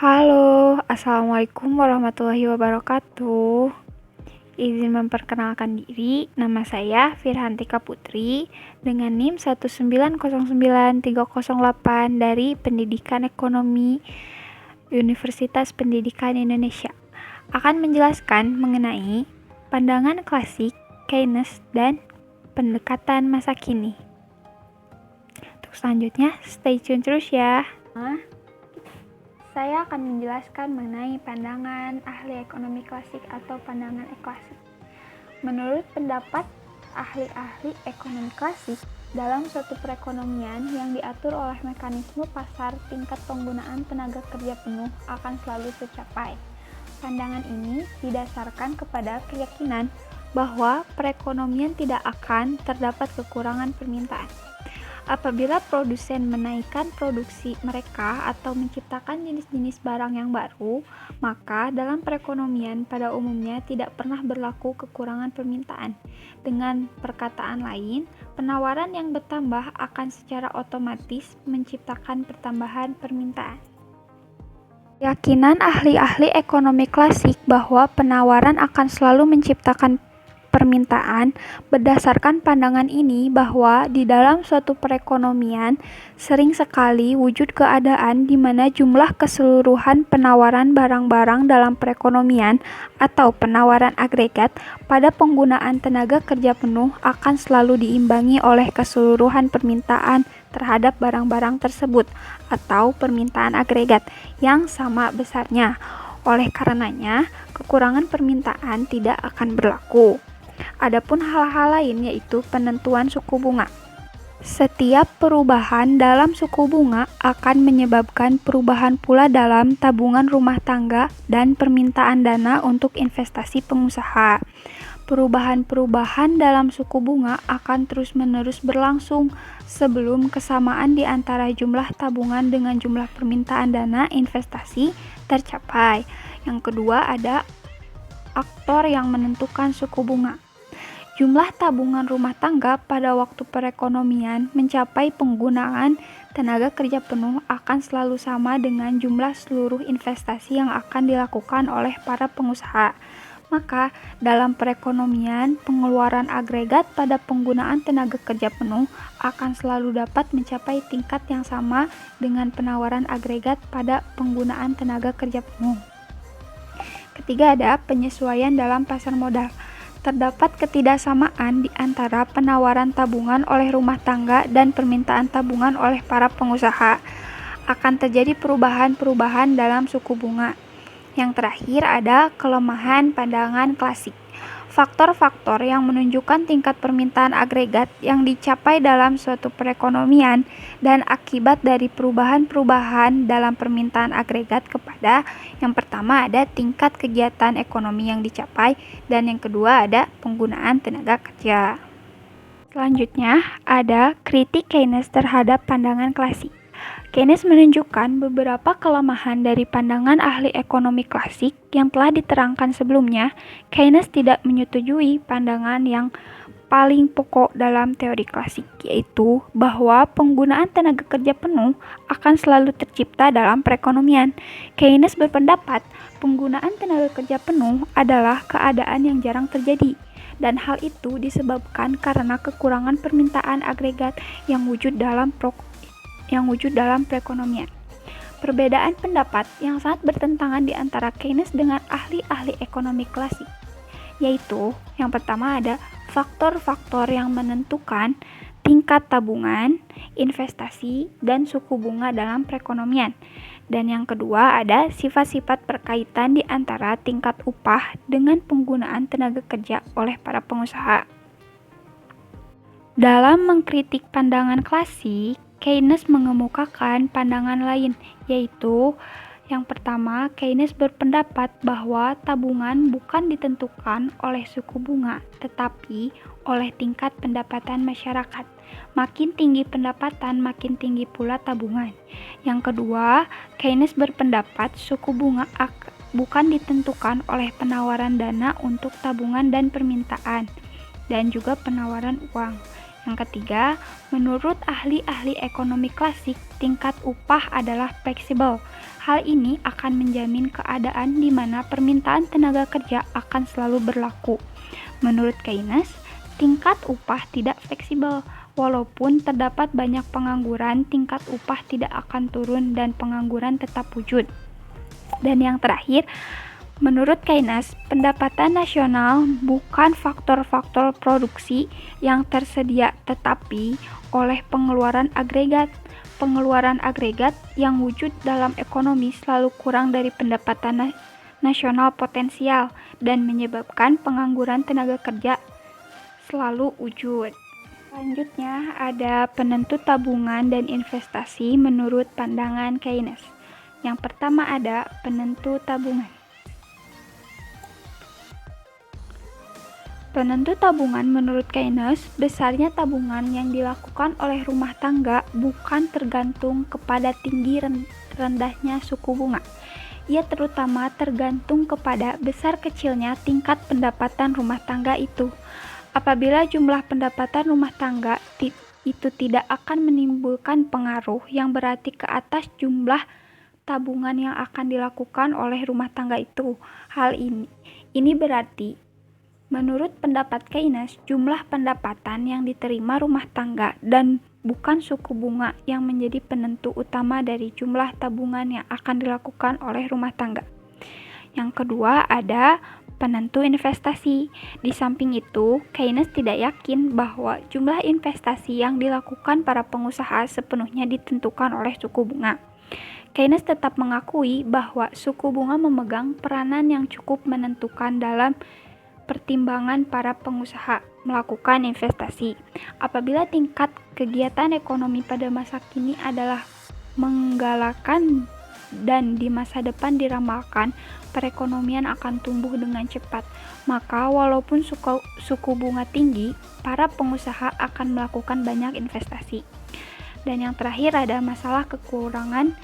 Halo, Assalamualaikum warahmatullahi wabarakatuh. Izin memperkenalkan diri, nama saya Firhantika Putri dengan NIM 1909308 dari Pendidikan Ekonomi Universitas Pendidikan Indonesia. Akan menjelaskan mengenai pandangan klasik, Keynes, dan pendekatan masa kini. Untuk selanjutnya, stay tune terus ya. Saya akan menjelaskan mengenai pandangan ahli ekonomi klasik atau pandangan klasik. Menurut pendapat ahli-ahli ekonomi klasik, dalam suatu perekonomian yang diatur oleh mekanisme pasar, tingkat penggunaan tenaga kerja penuh akan selalu tercapai. Pandangan ini didasarkan kepada keyakinan bahwa perekonomian tidak akan terdapat kekurangan permintaan. Apabila produsen menaikkan produksi mereka atau menciptakan jenis-jenis barang yang baru, maka dalam perekonomian pada umumnya tidak pernah berlaku kekurangan permintaan. Dengan perkataan lain, penawaran yang bertambah akan secara otomatis menciptakan pertambahan permintaan. Keyakinan ahli-ahli ekonomi klasik bahwa penawaran akan selalu menciptakan permintaan. Berdasarkan pandangan ini bahwa di dalam suatu perekonomian sering sekali wujud keadaan di mana jumlah keseluruhan penawaran barang-barang dalam perekonomian atau penawaran agregat pada penggunaan tenaga kerja penuh akan selalu diimbangi oleh keseluruhan permintaan terhadap barang-barang tersebut atau permintaan agregat yang sama besarnya. Oleh karenanya, kekurangan permintaan tidak akan berlaku. Adapun hal-hal lain yaitu penentuan suku bunga. Setiap perubahan dalam suku bunga akan menyebabkan perubahan pula dalam tabungan rumah tangga dan permintaan dana untuk investasi pengusaha. Perubahan-perubahan dalam suku bunga akan terus-menerus berlangsung sebelum kesamaan di antara jumlah tabungan dengan jumlah permintaan dana investasi tercapai. Yang kedua ada aktor yang menentukan suku bunga. Jumlah tabungan rumah tangga pada waktu perekonomian mencapai penggunaan tenaga kerja penuh akan selalu sama dengan jumlah seluruh investasi yang akan dilakukan oleh para pengusaha. Maka, dalam perekonomian, pengeluaran agregat pada penggunaan tenaga kerja penuh akan selalu dapat mencapai tingkat yang sama dengan penawaran agregat pada penggunaan tenaga kerja penuh. Ketiga ada penyesuaian dalam pasar modal. Terdapat ketidaksamaan di antara penawaran tabungan oleh rumah tangga dan permintaan tabungan oleh para pengusaha. Akan terjadi perubahan-perubahan dalam suku bunga. Yang terakhir ada kelemahan pandangan klasik. Faktor-faktor yang menunjukkan tingkat permintaan agregat yang dicapai dalam suatu perekonomian dan akibat dari perubahan-perubahan dalam permintaan agregat kepada yang pertama ada tingkat kegiatan ekonomi yang dicapai dan yang kedua ada penggunaan tenaga kerja. Selanjutnya ada kritik Keynes terhadap pandangan klasik. Keynes menunjukkan beberapa kelemahan dari pandangan ahli ekonomi klasik yang telah diterangkan sebelumnya. Keynes tidak menyetujui pandangan yang paling pokok dalam teori klasik, yaitu bahwa penggunaan tenaga kerja penuh akan selalu tercipta dalam perekonomian. Keynes berpendapat penggunaan tenaga kerja penuh adalah keadaan yang jarang terjadi, dan hal itu disebabkan karena kekurangan permintaan agregat yang wujud dalam perekonomian. Perbedaan pendapat yang sangat bertentangan di antara Keynes dengan ahli-ahli ekonomi klasik, yaitu yang pertama ada faktor-faktor yang menentukan tingkat tabungan, investasi, dan suku bunga dalam perekonomian. Dan yang kedua ada sifat-sifat berkaitan di antara tingkat upah dengan penggunaan tenaga kerja oleh para pengusaha. Dalam mengkritik pandangan klasik, Keynes mengemukakan pandangan lain, yaitu yang pertama, Keynes berpendapat bahwa tabungan bukan ditentukan oleh suku bunga, tetapi oleh tingkat pendapatan masyarakat. Makin tinggi pendapatan, makin tinggi pula tabungan. Yang kedua, Keynes berpendapat suku bunga bukan ditentukan oleh penawaran dana untuk tabungan dan permintaan, dan juga penawaran uang. Yang ketiga, menurut ahli-ahli ekonomi klasik, tingkat upah adalah fleksibel. Hal ini akan menjamin keadaan di mana permintaan tenaga kerja akan selalu berlaku. Menurut Keynes, tingkat upah tidak fleksibel. Walaupun terdapat banyak pengangguran, tingkat upah tidak akan turun dan pengangguran tetap wujud. Dan yang terakhir, menurut Keynes, pendapatan nasional bukan faktor-faktor produksi yang tersedia, tetapi oleh pengeluaran agregat. Pengeluaran agregat yang wujud dalam ekonomi selalu kurang dari pendapatan nasional potensial dan menyebabkan pengangguran tenaga kerja selalu wujud. Selanjutnya ada penentu tabungan dan investasi menurut pandangan Keynes. Yang pertama ada penentu tabungan. Penentu tabungan menurut Keynes, besarnya tabungan yang dilakukan oleh rumah tangga bukan tergantung kepada tinggi rendahnya suku bunga. Ia terutama tergantung kepada besar kecilnya tingkat pendapatan rumah tangga itu. Apabila jumlah pendapatan rumah tangga itu tidak akan menimbulkan pengaruh yang berarti ke atas jumlah tabungan yang akan dilakukan oleh rumah tangga itu. Hal ini berarti menurut pendapat Keynes, jumlah pendapatan yang diterima rumah tangga dan bukan suku bunga yang menjadi penentu utama dari jumlah tabungan yang akan dilakukan oleh rumah tangga. Yang kedua ada penentu investasi. Di samping itu, Keynes tidak yakin bahwa jumlah investasi yang dilakukan para pengusaha sepenuhnya ditentukan oleh suku bunga. Keynes tetap mengakui bahwa suku bunga memegang peranan yang cukup menentukan dalam pertimbangan para pengusaha melakukan investasi. Apabila tingkat kegiatan ekonomi pada masa kini adalah menggalakkan dan di masa depan diramalkan perekonomian akan tumbuh dengan cepat, maka walaupun suku bunga tinggi, para pengusaha akan melakukan banyak investasi. Dan yang terakhir ada masalah kekurangan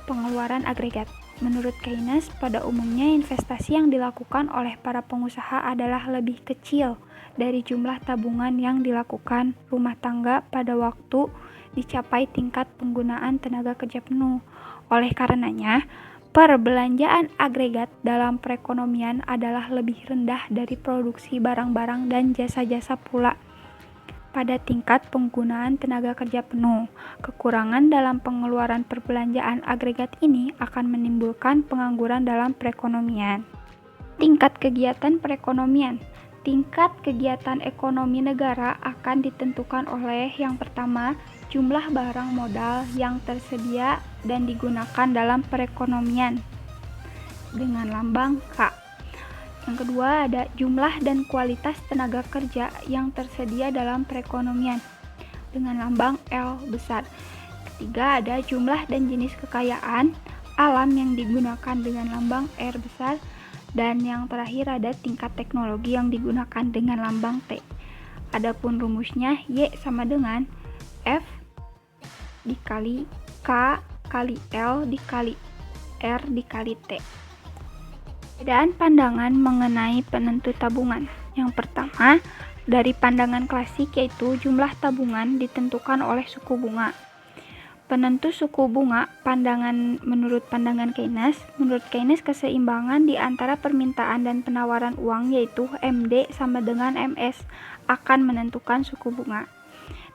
pengeluaran agregat. Menurut Keynes, pada umumnya investasi yang dilakukan oleh para pengusaha adalah lebih kecil dari jumlah tabungan yang dilakukan rumah tangga pada waktu dicapai tingkat penggunaan tenaga kerja penuh. Oleh karenanya, perbelanjaan agregat dalam perekonomian adalah lebih rendah dari produksi barang-barang dan jasa-jasa pula pada tingkat penggunaan tenaga kerja penuh. Kekurangan dalam pengeluaran perbelanjaan agregat ini akan menimbulkan pengangguran dalam perekonomian. Tingkat kegiatan perekonomian. Tingkat kegiatan ekonomi negara akan ditentukan oleh yang pertama, jumlah barang modal yang tersedia dan digunakan dalam perekonomian dengan lambang K. Yang kedua ada jumlah dan kualitas tenaga kerja yang tersedia dalam perekonomian dengan lambang L besar. Ketiga ada jumlah dan jenis kekayaan alam yang digunakan dengan lambang R besar. Dan yang terakhir ada tingkat teknologi yang digunakan dengan lambang T. Adapun rumusnya Y sama dengan F dikali K kali L dikali R dikali T. Perbedaan pandangan mengenai penentu tabungan. Yang pertama, dari pandangan klasik yaitu jumlah tabungan ditentukan oleh suku bunga. Penentu suku bunga, menurut pandangan Keynes, keseimbangan di antara permintaan dan penawaran uang yaitu MD sama dengan MS akan menentukan suku bunga.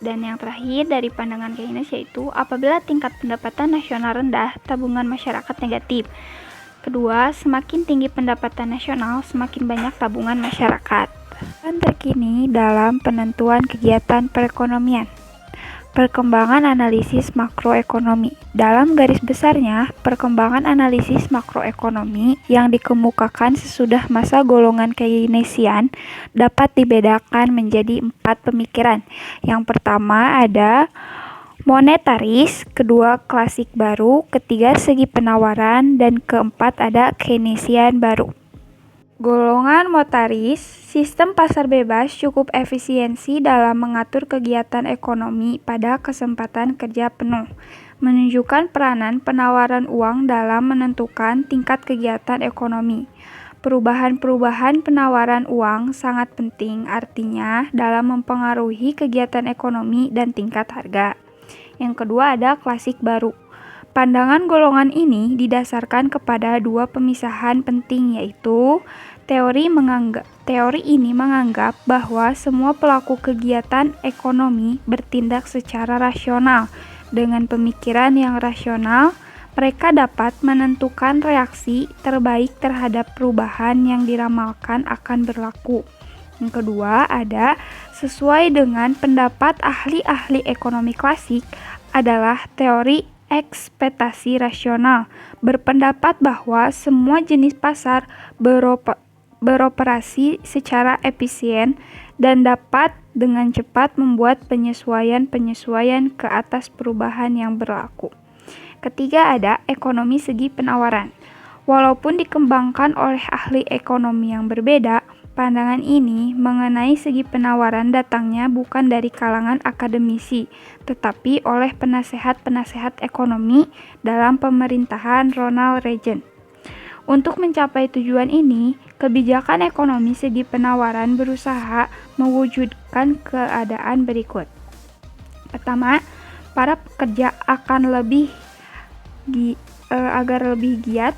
Dan yang terakhir dari pandangan Keynes yaitu apabila tingkat pendapatan nasional rendah, tabungan masyarakat negatif. Kedua, semakin tinggi pendapatan nasional, semakin banyak tabungan masyarakat. Dan terkini dalam penentuan kegiatan perekonomian. Perkembangan analisis makroekonomi. Dalam garis besarnya, perkembangan analisis makroekonomi yang dikemukakan sesudah masa golongan Keynesian dapat dibedakan menjadi 4 pemikiran. Yang pertama ada monetaris, kedua klasik baru, ketiga segi penawaran, dan keempat ada Keynesian baru. Golongan monetaris, sistem pasar bebas cukup efisiensi dalam mengatur kegiatan ekonomi pada kesempatan kerja penuh, menunjukkan peranan penawaran uang dalam menentukan tingkat kegiatan ekonomi. Perubahan-perubahan penawaran uang sangat penting artinya dalam mempengaruhi kegiatan ekonomi dan tingkat harga. Yang kedua ada klasik baru. Pandangan golongan ini didasarkan kepada dua pemisahan penting yaitu teori ini menganggap bahwa semua pelaku kegiatan ekonomi bertindak secara rasional. Dengan pemikiran yang rasional, mereka dapat menentukan reaksi terbaik terhadap perubahan yang diramalkan akan berlaku. Yang kedua ada sesuai dengan pendapat ahli-ahli ekonomi klasik adalah teori ekspektasi rasional, berpendapat bahwa semua jenis pasar beroperasi secara efisien dan dapat dengan cepat membuat penyesuaian-penyesuaian ke atas perubahan yang berlaku. Ketiga ada ekonomi segi penawaran. Walaupun dikembangkan oleh ahli ekonomi yang berbeda, pandangan ini mengenai segi penawaran datangnya bukan dari kalangan akademisi, tetapi oleh penasehat-penasehat ekonomi dalam pemerintahan Ronald Reagan. Untuk mencapai tujuan ini, kebijakan ekonomi segi penawaran berusaha mewujudkan keadaan berikut. Pertama, para pekerja akan agar lebih giat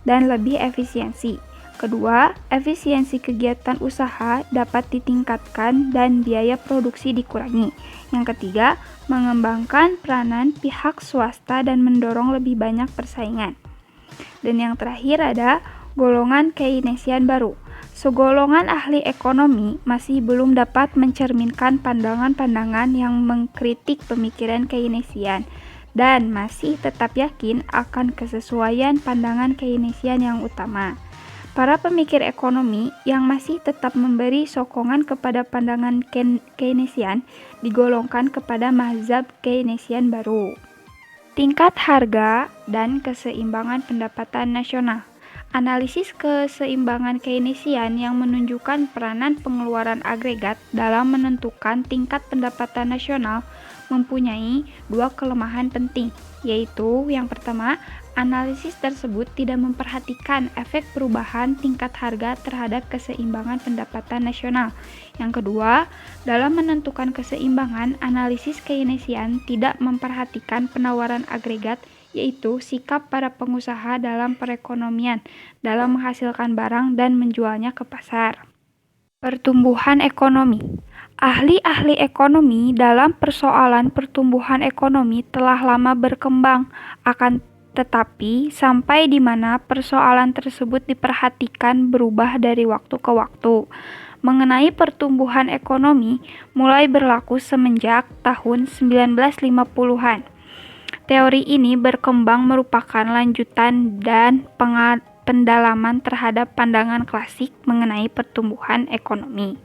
dan lebih efisiensi. Kedua, efisiensi kegiatan usaha dapat ditingkatkan dan biaya produksi dikurangi. Yang ketiga, mengembangkan peranan pihak swasta dan mendorong lebih banyak persaingan. Dan yang terakhir ada golongan Keynesian baru. Segolongan ahli ekonomi masih belum dapat mencerminkan pandangan-pandangan yang mengkritik pemikiran Keynesian dan masih tetap yakin akan kesesuaian pandangan Keynesian yang utama. Para pemikir ekonomi yang masih tetap memberi sokongan kepada pandangan Keynesian digolongkan kepada mazhab Keynesian baru. Tingkat harga dan keseimbangan pendapatan nasional. Analisis keseimbangan Keynesian yang menunjukkan peranan pengeluaran agregat dalam menentukan tingkat pendapatan nasional mempunyai dua kelemahan penting, yaitu yang pertama, analisis tersebut tidak memperhatikan efek perubahan tingkat harga terhadap keseimbangan pendapatan nasional. Yang kedua, dalam menentukan keseimbangan, analisis Keynesian tidak memperhatikan penawaran agregat, yaitu sikap para pengusaha dalam perekonomian, dalam menghasilkan barang dan menjualnya ke pasar. Pertumbuhan ekonomi. Ahli-ahli ekonomi dalam persoalan pertumbuhan ekonomi telah lama berkembang, akan tetapi sampai di mana persoalan tersebut diperhatikan berubah dari waktu ke waktu. Mengenai pertumbuhan ekonomi mulai berlaku semenjak tahun 1950-an. Teori ini berkembang merupakan lanjutan dan pendalaman terhadap pandangan klasik mengenai pertumbuhan ekonomi.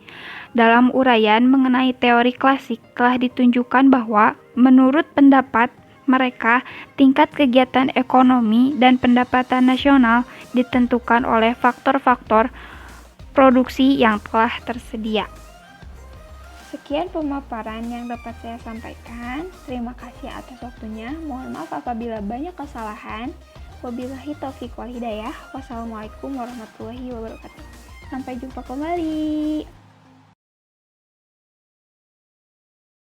Dalam uraian mengenai teori klasik telah ditunjukkan bahwa menurut pendapat mereka, tingkat kegiatan ekonomi dan pendapatan nasional ditentukan oleh faktor-faktor produksi yang telah tersedia. Sekian pemaparan yang dapat saya sampaikan. Terima kasih atas waktunya. Mohon maaf apabila banyak kesalahan. Wabillahi taufiq wal hidayah. Wassalamualaikum warahmatullahi wabarakatuh. Sampai jumpa kembali.